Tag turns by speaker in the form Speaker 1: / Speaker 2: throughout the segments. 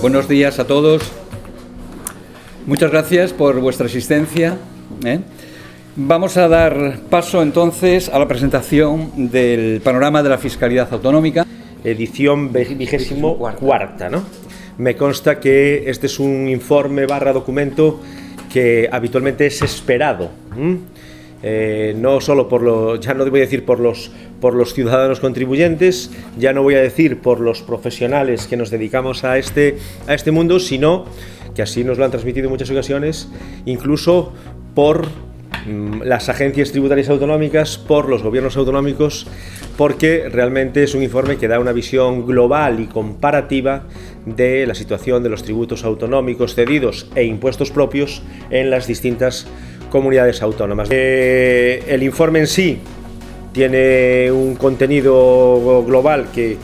Speaker 1: Buenos días a todos. Muchas gracias por vuestra asistencia. Vamos a dar paso entonces a la presentación del panorama de la fiscalidad autonómica.
Speaker 2: Edición 24ª, ¿no? Me consta que este es un informe / documento que habitualmente es esperado. No solo ya no voy a decir por los ciudadanos contribuyentes, ya no voy a decir por los profesionales que nos dedicamos a este mundo, sino que así nos lo han transmitido en muchas ocasiones, incluso por las agencias tributarias autonómicas, por los gobiernos autonómicos, porque realmente es un informe que da una visión global y comparativa de la situación de los tributos autonómicos cedidos e impuestos propios en las distintas comunidades autónomas. El informe en sí tiene un contenido global que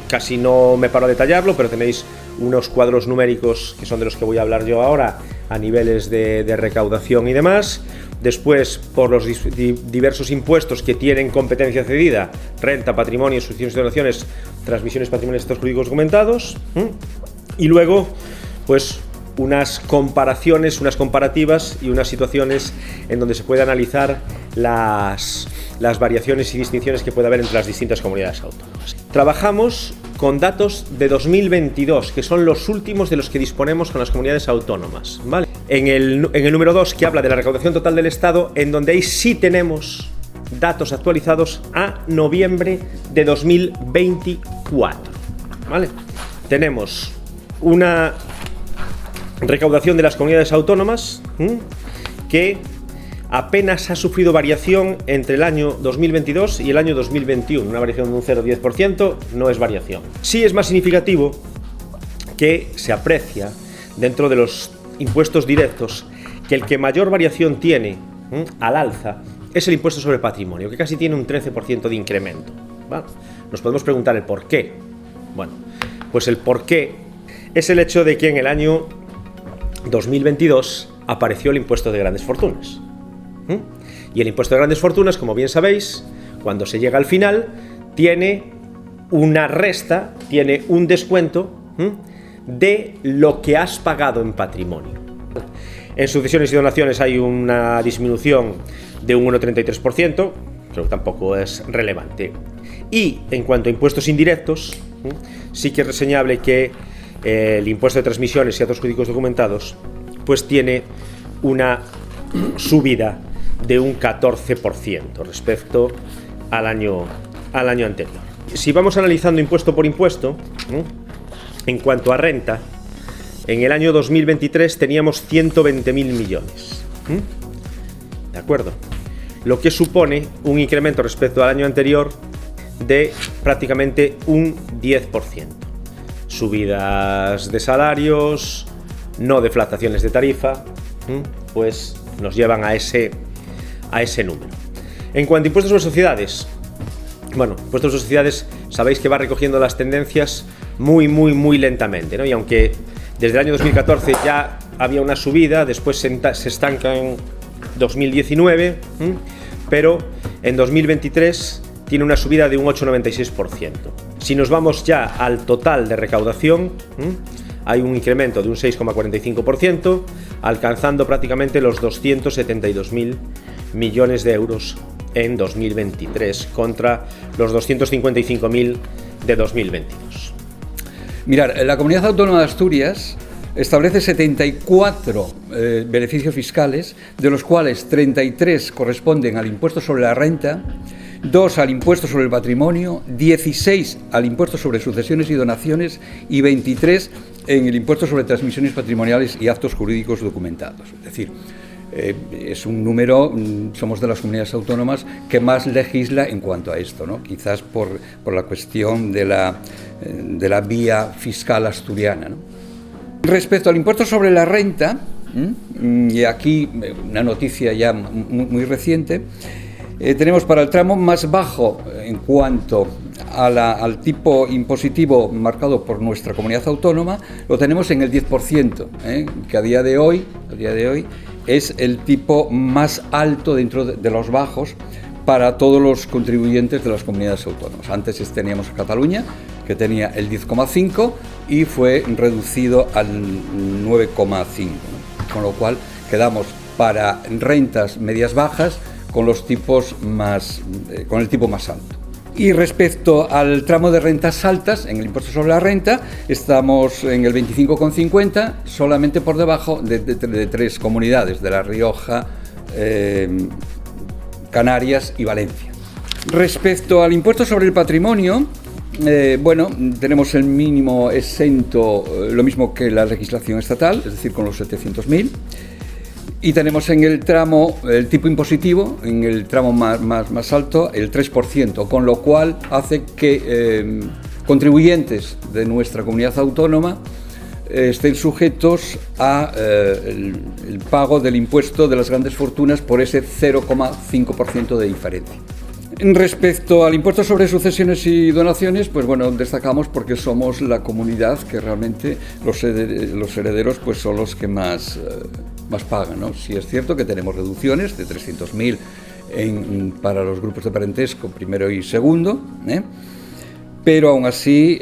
Speaker 2: casi no me paro a detallarlo, pero tenéis unos cuadros numéricos que son de los que voy a hablar yo ahora a niveles de recaudación y demás. Después, por los diversos impuestos que tienen competencia cedida: renta, patrimonio, sucesiones y donaciones, transmisiones patrimoniales, actos jurídicos documentados. Y luego, pues, unas comparaciones, unas comparativas y unas situaciones en donde se puede analizar las variaciones y distinciones que puede haber entre las distintas comunidades autónomas. Trabajamos con datos de 2022, que son los últimos de los que disponemos con las comunidades autónomas, ¿vale? En el número 2, que habla de la recaudación total del Estado, en donde ahí sí tenemos datos actualizados a noviembre de 2024, ¿vale? Tenemos una recaudación de las comunidades autónomas que apenas ha sufrido variación entre el año 2022 y el año 2021, una variación de un 0,10%, no es variación. Sí es más significativo que se aprecia dentro de los impuestos directos que el que mayor variación tiene al alza es el impuesto sobre patrimonio, que casi tiene un 13% de incremento, ¿vale? Nos podemos preguntar el por qué. Bueno, pues el por qué es el hecho de que en el año 2022 apareció el impuesto de grandes fortunas. Y el impuesto de grandes fortunas, como bien sabéis, cuando se llega al final, tiene una resta, tiene un descuento de lo que has pagado en patrimonio. En sucesiones y donaciones hay una disminución de un 1,33%, pero tampoco es relevante. Y en cuanto a impuestos indirectos, sí que es reseñable que el impuesto de transmisiones y actos jurídicos documentados pues tiene una subida de un 14% respecto al año anterior. Si vamos analizando impuesto por impuesto, en cuanto a renta, en el año 2023 teníamos 120.000 millones. ¿De acuerdo? Lo que supone un incremento respecto al año anterior de prácticamente un 10%. Subidas de salarios, no deflactaciones de tarifa, pues nos llevan a ese número. En cuanto a impuestos sobre sociedades, bueno, impuestos sobre sociedades sabéis que va recogiendo las tendencias muy lentamente, ¿no? Y aunque desde el año 2014 ya había una subida, después se estanca en 2019, pero en 2023 tiene una subida de un 8,96%. Si nos vamos ya al total de recaudación, hay un incremento de un 6,45%, alcanzando prácticamente los 272.000 millones de euros en 2023 contra los 255.000 de 2022.
Speaker 1: Mirad, la Comunidad Autónoma de Asturias establece 74 beneficios fiscales, de los cuales 33 corresponden al impuesto sobre la renta, 2 al impuesto sobre el patrimonio, 16 al impuesto sobre sucesiones y donaciones y 23 en el impuesto sobre transmisiones patrimoniales y actos jurídicos documentados. Es decir, es un número, somos de las comunidades autónomas que más legisla en cuanto a esto, ¿no? Quizás por la cuestión de la vía fiscal asturiana, ¿no? Respecto al impuesto sobre la renta, y aquí una noticia ya muy reciente, tenemos para el tramo más bajo en cuanto al tipo impositivo marcado por nuestra comunidad autónoma, lo tenemos en el 10%, que a día de hoy es el tipo más alto dentro de los bajos para todos los contribuyentes de las comunidades autónomas. Antes teníamos a Cataluña que tenía el 10,5 y fue reducido al 9,5, ¿no? Con lo cual quedamos para rentas medias bajas con los tipos con el tipo más alto. Y respecto al tramo de rentas altas, en el impuesto sobre la renta, estamos en el 25,50, solamente por debajo de 3 comunidades, de La Rioja, Canarias y Valencia. Respecto al impuesto sobre el patrimonio, bueno, tenemos el mínimo exento, lo mismo que la legislación estatal, es decir, con los 700.000. Y tenemos en el tramo, el tipo impositivo, en el tramo más alto, el 3%, con lo cual hace que contribuyentes de nuestra comunidad autónoma estén sujetos a el pago del impuesto de las grandes fortunas por ese 0,5% de diferencia. Respecto al impuesto sobre sucesiones y donaciones, pues bueno, destacamos porque somos la comunidad que realmente los herederos pues son los que más pagan, ¿no? Sí es cierto que tenemos reducciones de 300.000 para los grupos de parentesco primero y segundo, pero aún así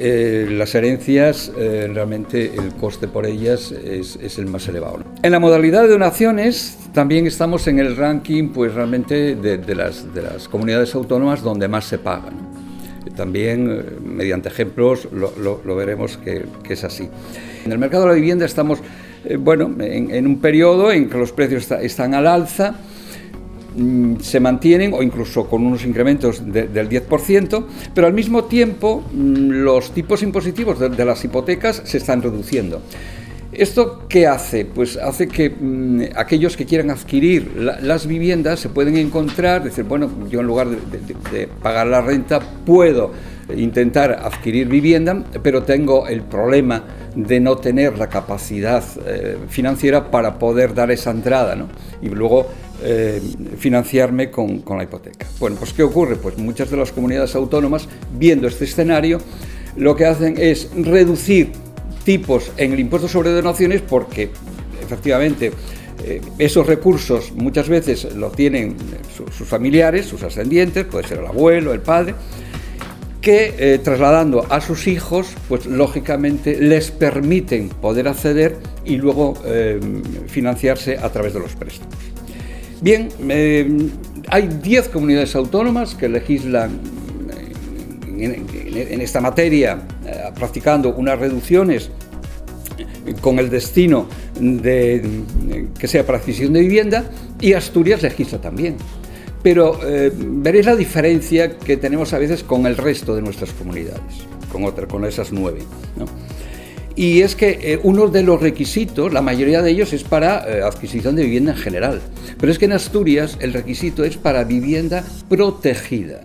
Speaker 1: las herencias, realmente el coste por ellas es el más elevado, ¿no? En la modalidad de donaciones también estamos en el ranking pues realmente de las comunidades autónomas donde más se paga, ¿no? También mediante ejemplos lo veremos que es así. En el mercado de la vivienda estamos bueno, en un periodo en que los precios están al alza, se mantienen o incluso con unos incrementos del 10%, pero al mismo tiempo los tipos impositivos de las hipotecas se están reduciendo. ¿Esto qué hace? Pues hace que aquellos que quieran adquirir las viviendas se pueden encontrar, decir, bueno, yo en lugar de pagar la renta puedo intentar adquirir vivienda, pero tengo el problema de no tener la capacidad financiera para poder dar esa entrada, ¿no? Y luego financiarme con la hipoteca. Bueno, pues ¿qué ocurre? Pues muchas de las comunidades autónomas, viendo este escenario, lo que hacen es reducir tipos en el impuesto sobre donaciones porque efectivamente esos recursos muchas veces lo tienen sus familiares, sus ascendientes, puede ser el abuelo, el padre, que trasladando a sus hijos, pues lógicamente les permiten poder acceder y luego financiarse a través de los préstamos. Bien, hay 10 comunidades autónomas que legislan en esta materia, practicando unas reducciones con el destino de que sea para adquisición de vivienda, y Asturias legisla también. Pero veréis la diferencia que tenemos a veces con el resto de nuestras comunidades, con esas 9, ¿no? Y es que uno de los requisitos, la mayoría de ellos es para adquisición de vivienda en general, pero es que en Asturias el requisito es para vivienda protegida.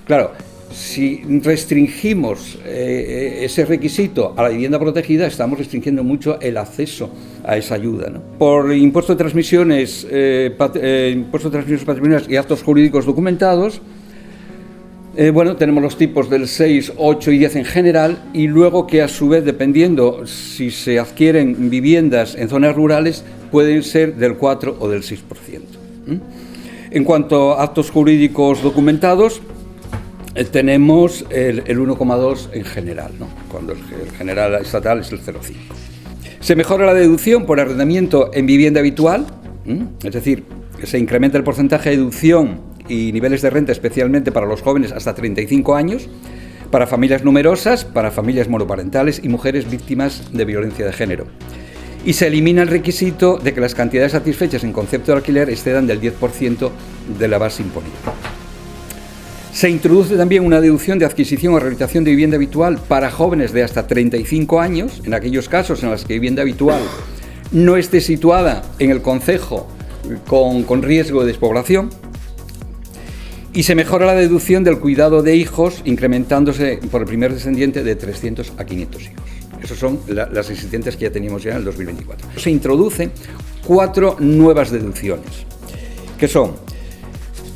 Speaker 1: Claro, si restringimos ese requisito a la vivienda protegida, estamos restringiendo mucho el acceso a esa ayuda, ¿no? Por impuesto de transmisiones, patrimoniales y actos jurídicos documentados, bueno, tenemos los tipos del 6, 8 y 10 en general, y luego que a su vez, dependiendo si se adquieren viviendas en zonas rurales, pueden ser del 4 o del 6%. En cuanto a actos jurídicos documentados, tenemos el 1,2 en general, ¿no? Cuando el general estatal es el 0,5. Se mejora la deducción por arrendamiento en vivienda habitual, es decir, se incrementa el porcentaje de deducción y niveles de renta especialmente para los jóvenes hasta 35 años, para familias numerosas, para familias monoparentales y mujeres víctimas de violencia de género. Y se elimina el requisito de que las cantidades satisfechas en concepto de alquiler excedan del 10% de la base imponible. Se introduce también una deducción de adquisición o rehabilitación de vivienda habitual para jóvenes de hasta 35 años, en aquellos casos en los que vivienda habitual no esté situada en el concejo con riesgo de despoblación. Y se mejora la deducción del cuidado de hijos, incrementándose por el primer descendiente de 300 a 500 hijos. Esas son las existentes que ya teníamos ya en el 2024. Se introducen 4 nuevas deducciones, que son: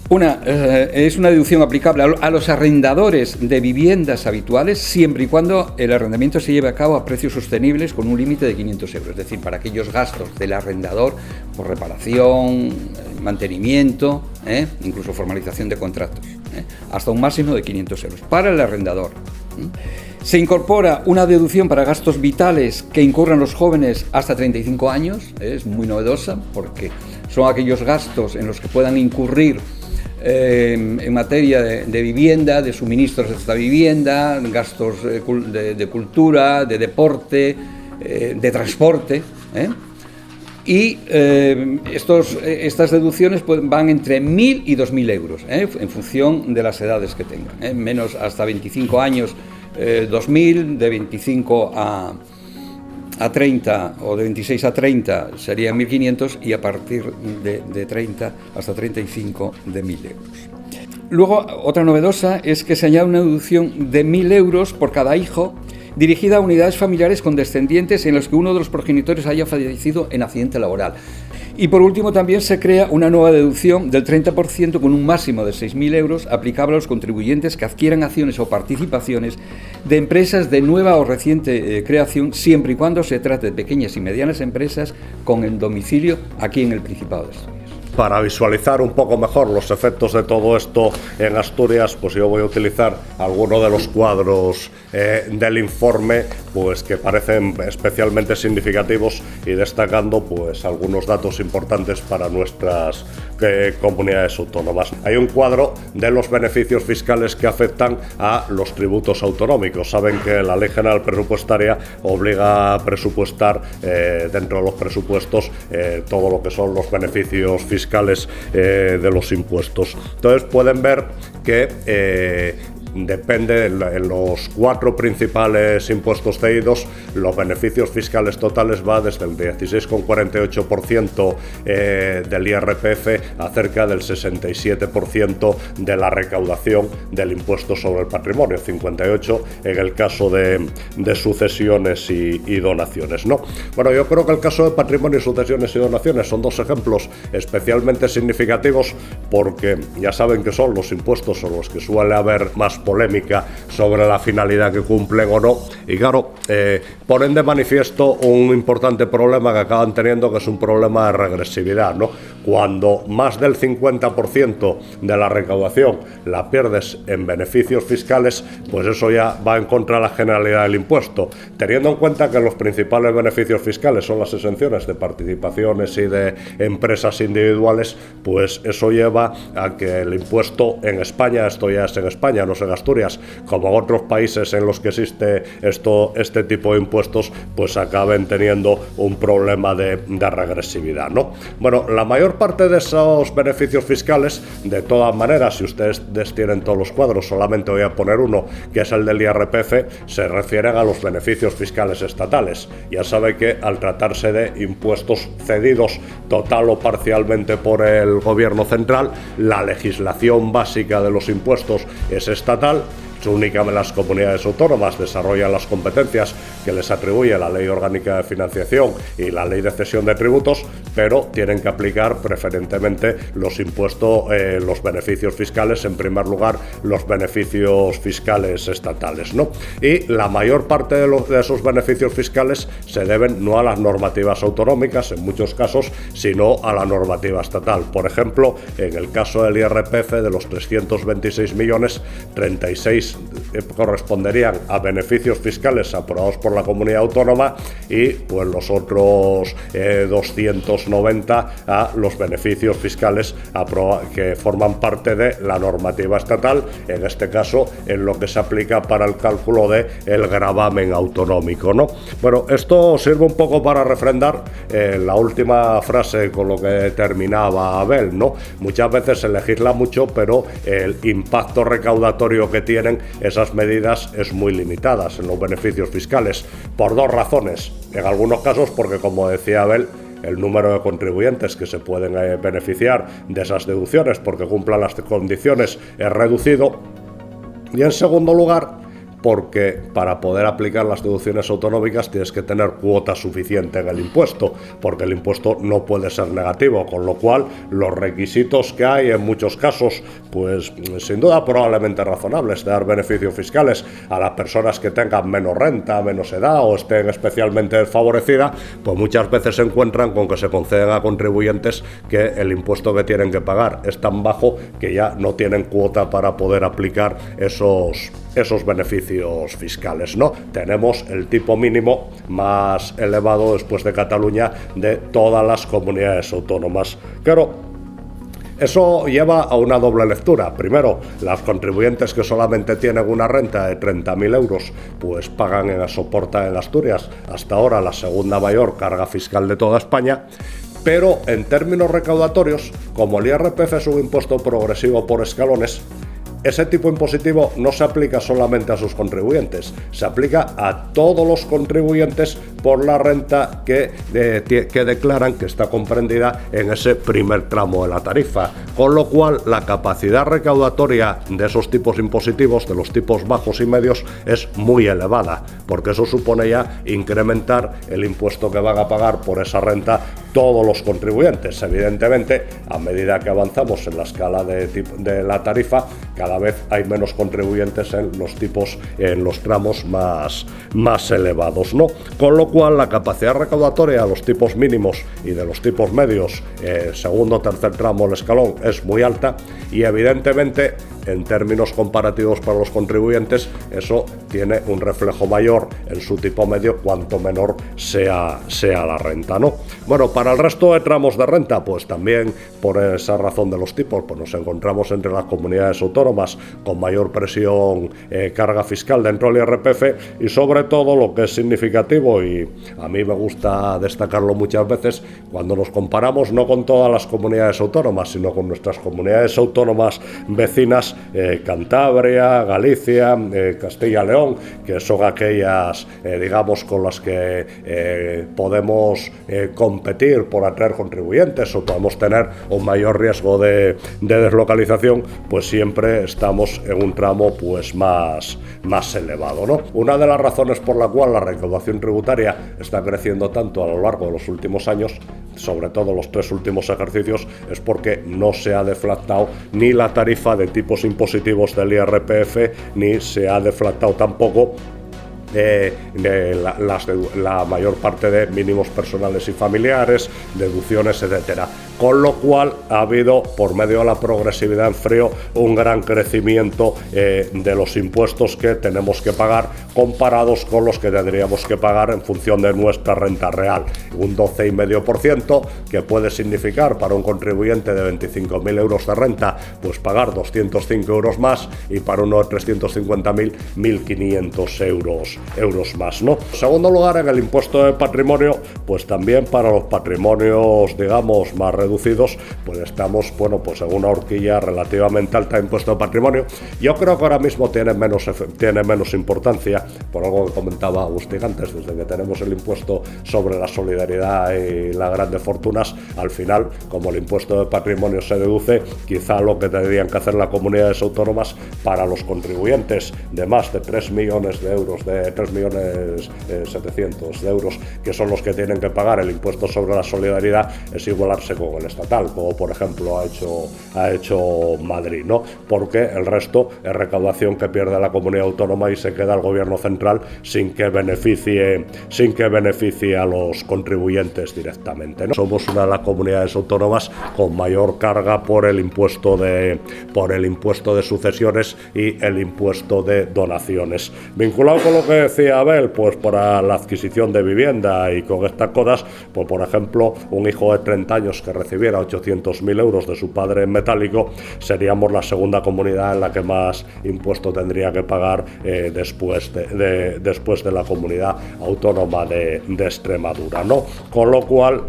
Speaker 1: es una deducción aplicable a los arrendadores de viviendas habituales siempre y cuando el arrendamiento se lleve a cabo a precios sostenibles con un límite de 500 euros, es decir, para aquellos gastos del arrendador por reparación, mantenimiento, incluso formalización de contratos, hasta un máximo de 500 euros para el arrendador. Se incorpora una deducción para gastos vitales que incurran los jóvenes hasta 35 años, es muy novedosa porque son aquellos gastos en los que puedan incurrir en materia de vivienda, de suministros de esta vivienda, gastos de cultura, de deporte, de transporte. Y estas deducciones van entre 1.000 y 2.000 euros, en función de las edades que tengan. Menos hasta 25 años, 2.000, de 25 a 30 o de 26 a 30 serían 1.500 y a partir de 30 hasta 35 de 1.000 euros. Luego, otra novedosa es que se añade una deducción de 1.000 euros por cada hijo dirigida a unidades familiares con descendientes en los que uno de los progenitores haya fallecido en accidente laboral. Y por último también se crea una nueva deducción del 30% con un máximo de 6.000 euros aplicable a los contribuyentes que adquieran acciones o participaciones de empresas de nueva o reciente creación, siempre y cuando se trate de pequeñas y medianas empresas con el domicilio aquí en el Principado de Asturias.
Speaker 3: Para visualizar un poco mejor los efectos de todo esto en Asturias, pues yo voy a utilizar algunos de los cuadros del informe, pues que parecen especialmente significativos y destacando pues algunos datos importantes para nuestras comunidades autónomas. Hay un cuadro de los beneficios fiscales que afectan a los tributos autonómicos. Saben que la Ley General Presupuestaria obliga a presupuestar dentro de los presupuestos todo lo que son los beneficios fiscales de los impuestos. Entonces pueden ver que depende en los 4 principales impuestos cedidos, los beneficios fiscales totales va desde el 16,48% del IRPF a cerca del 67% de la recaudación del impuesto sobre el patrimonio, 58% en el caso de sucesiones y donaciones, ¿no? Bueno, yo creo que el caso de patrimonio, sucesiones y donaciones son 2 ejemplos especialmente significativos porque ya saben que son los impuestos sobre los que suele haber más polémica sobre la finalidad que cumplen o no, y claro, ponen de manifiesto un importante problema que acaban teniendo, que es un problema de regresividad, ¿no? Cuando más del 50% de la recaudación la pierdes en beneficios fiscales, pues eso ya va en contra de la generalidad del impuesto, teniendo en cuenta que los principales beneficios fiscales son las exenciones de participaciones y de empresas individuales, pues eso lleva a que el impuesto en España, esto ya es en España, no es en Asturias, como en otros países en los que existe este tipo de impuestos, pues acaben teniendo un problema de regresividad, ¿no? Bueno, la mayor parte de esos beneficios fiscales, de todas maneras, si ustedes tienen todos los cuadros, solamente voy a poner uno, que es el del IRPF, se refieren a los beneficios fiscales estatales. Ya sabe que al tratarse de impuestos cedidos total o parcialmente por el gobierno central, la legislación básica de los impuestos es estatal. Únicamente las comunidades autónomas desarrollan las competencias que les atribuye la Ley Orgánica de Financiación y la Ley de Cesión de Tributos, pero tienen que aplicar preferentemente los impuestos, los beneficios fiscales, en primer lugar los beneficios fiscales estatales, ¿no? Y la mayor parte de esos beneficios fiscales se deben no a las normativas autonómicas, en muchos casos, sino a la normativa estatal. Por ejemplo, en el caso del IRPF, de los 326 millones, 36 corresponderían a beneficios fiscales aprobados por la comunidad autónoma y pues los otros 290 a los beneficios fiscales que forman parte de la normativa estatal, en este caso en lo que se aplica para el cálculo del gravamen autonómico, ¿no? Bueno, esto sirve un poco para refrendar la última frase con lo que terminaba Abel, ¿no? Muchas veces se legisla mucho, pero el impacto recaudatorio que tienen esas medidas es muy limitada en los beneficios fiscales, por 2 razones. En algunos casos porque, como decía Abel, el número de contribuyentes que se pueden beneficiar de esas deducciones porque cumplan las condiciones es reducido, y en segundo lugar porque para poder aplicar las deducciones autonómicas tienes que tener cuota suficiente en el impuesto, porque el impuesto no puede ser negativo, con lo cual los requisitos que hay en muchos casos, pues sin duda probablemente razonables, de dar beneficios fiscales a las personas que tengan menos renta, menos edad o estén especialmente desfavorecidas, pues muchas veces se encuentran con que se conceden a contribuyentes que el impuesto que tienen que pagar es tan bajo que ya no tienen cuota para poder aplicar esos esos beneficios fiscales, ¿no? Tenemos el tipo mínimo más elevado después de Cataluña de todas las comunidades autónomas. Claro, eso lleva a una doble lectura. Primero, los contribuyentes que solamente tienen una renta de 30.000 euros, pues soportan en Asturias hasta ahora la segunda mayor carga fiscal de toda España. Pero en términos recaudatorios, como el IRPF es un impuesto progresivo por escalones, ese tipo impositivo no se aplica solamente a sus contribuyentes, se aplica a todos los contribuyentes por la renta que declaran que está comprendida en ese primer tramo de la tarifa, con lo cual la capacidad recaudatoria de esos tipos impositivos, de los tipos bajos y medios, es muy elevada, porque eso supone ya incrementar el impuesto que van a pagar por esa renta todos los contribuyentes. Evidentemente, a medida que avanzamos en la escala de la tarifa, cada vez hay menos contribuyentes en los tramos más elevados, ¿no? Con lo cual la capacidad recaudatoria de los tipos mínimos y de los tipos medios, segundo o tercer tramo del escalón, es muy alta, y evidentemente en términos comparativos para los contribuyentes eso tiene un reflejo mayor en su tipo medio cuanto menor sea la renta, ¿no? Bueno, para el resto de tramos de renta, pues también por esa razón de los tipos, pues nos encontramos entre las comunidades autónomas con mayor presión carga fiscal dentro del IRPF, y sobre todo lo que es significativo, y a mí me gusta destacarlo muchas veces, cuando nos comparamos no con todas las comunidades autónomas, sino con nuestras comunidades autónomas vecinas, Cantabria, Galicia, Castilla y León, que son aquellas, digamos, con las que podemos competir por atraer contribuyentes o podemos tener un mayor riesgo de deslocalización, pues siempre estamos en un tramo pues más elevado, ¿no? Una de las razones por la cual la recaudación tributaria está creciendo tanto a lo largo de los últimos años, sobre todo los 3 últimos ejercicios, es porque no se ha deflactado ni la tarifa de tipos impositivos del IRPF, ni se ha deflactado tampoco la mayor parte de mínimos personales y familiares, deducciones, etcétera. Con lo cual ha habido, por medio de la progresividad en frío, un gran crecimiento de los impuestos que tenemos que pagar comparados con los que tendríamos que pagar en función de nuestra renta real. Un 12,5%, que puede significar para un contribuyente de 25.000 euros de renta, pues pagar 205 euros más, y para uno de 350.000, 1.500 euros más, ¿no? En segundo lugar, en el impuesto de patrimonio, pues también para los patrimonios, digamos, más reducidos, pues estamos, bueno, pues en una horquilla relativamente alta de impuesto de patrimonio. Yo creo que ahora mismo tiene menos importancia, por algo que comentaba Agustín antes, desde que tenemos el impuesto sobre la solidaridad y las grandes fortunas, al final, como el impuesto de patrimonio se deduce, quizá lo que tendrían que hacer las comunidades autónomas para los contribuyentes de más de 3 millones de euros, de 3.700.000 de euros, que son los que tienen que pagar el impuesto sobre la solidaridad, es igualarse con el estatal, como por ejemplo ha hecho Madrid, ¿no? Porque el resto es recaudación que pierde la comunidad autónoma y se queda el gobierno central sin que beneficie a los contribuyentes directamente, ¿no? Somos una de las comunidades autónomas con mayor carga por el impuesto de sucesiones y el impuesto de donaciones. Vinculado con lo que decía Abel, pues para la adquisición de vivienda y con estas cosas, pues por ejemplo, un hijo de 30 años que recibiera 800.000 euros de su padre en metálico, seríamos la segunda comunidad en la que más impuesto tendría que pagar después de la comunidad autónoma de Extremadura, ¿no? Con lo cual,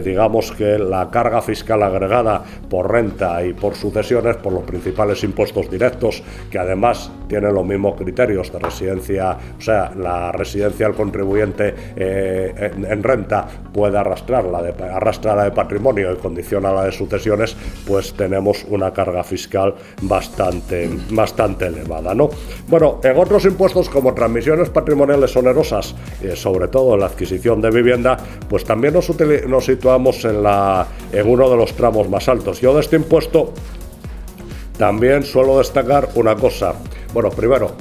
Speaker 3: digamos que la carga fiscal agregada por renta y por sucesiones, por los principales impuestos directos, que además tienen los mismos criterios de residencia, o sea, la residencia del contribuyente en renta puede arrastra la de patrimonio y condiciona la de sucesiones, pues tenemos una carga fiscal bastante elevada, ¿no? Bueno, en otros impuestos como transmisiones patrimoniales onerosas, sobre todo en la adquisición de vivienda, pues también nos situamos en uno de los tramos más altos. Yo de este impuesto también suelo destacar una cosa. Bueno, primero,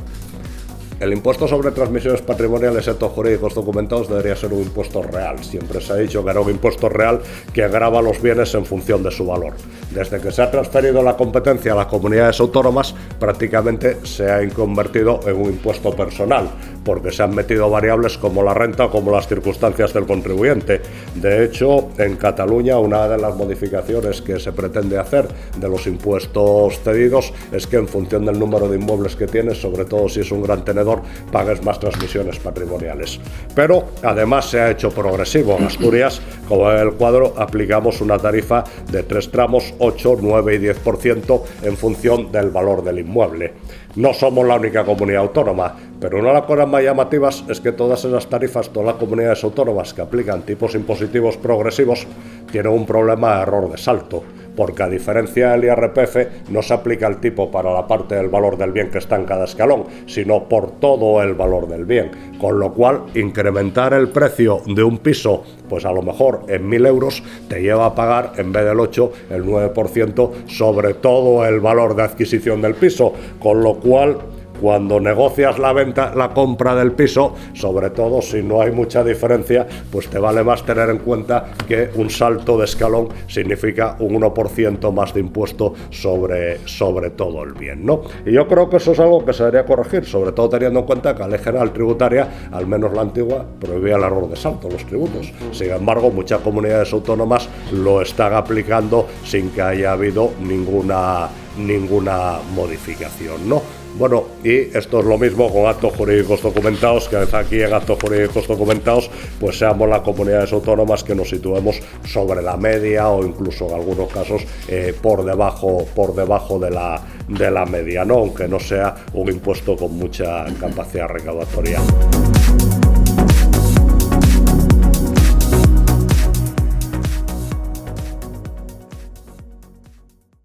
Speaker 3: el impuesto sobre transmisiones patrimoniales y actos jurídicos documentados debería ser un impuesto real. Siempre se ha dicho que era un impuesto real que grava los bienes en función de su valor. desde que se ha transferido la competencia a las comunidades autónomas, prácticamente se ha convertido en un impuesto personal, porque se han metido variables como la renta o como las circunstancias del contribuyente. De hecho, en Cataluña, una de las modificaciones que se pretende hacer de los impuestos cedidos es que en función del número de inmuebles que tienes, sobre todo si es un gran tenedor, pagues más transmisiones patrimoniales. Pero además se ha hecho progresivo. En Asturias, como en el cuadro, aplicamos una tarifa de 3 tramos, 8, 9 y 10% en función del valor del inmueble. No somos la única comunidad autónoma, pero una de las cosas más llamativas es que todas esas tarifas, todas las comunidades autónomas que aplican tipos impositivos progresivos, tienen un problema de error de salto, porque a diferencia del IRPF no se aplica el tipo para la parte del valor del bien que está en cada escalón, sino por todo el valor del bien, con lo cual incrementar el precio de un piso, pues a lo mejor en 1.000 euros, te lleva a pagar en vez del 8, el 9% sobre todo el valor de adquisición del piso, con lo cual cuando negocias la compra del piso, sobre todo si no hay mucha diferencia, pues te vale más tener en cuenta que un salto de escalón significa un 1% más de impuesto sobre todo el bien, ¿no? Y yo creo que eso es algo que se debería corregir, sobre todo teniendo en cuenta que la Ley General Tributaria, al menos la antigua, prohibía el error de salto, los tributos. Sin embargo, muchas comunidades autónomas lo están aplicando sin que haya habido ninguna modificación, ¿no? Bueno, y esto es lo mismo con actos jurídicos documentados, que aquí en actos jurídicos documentados pues seamos las comunidades autónomas que nos situemos sobre la media o incluso en algunos casos por debajo de la media, ¿no? Aunque no sea un impuesto con mucha capacidad recaudatoria.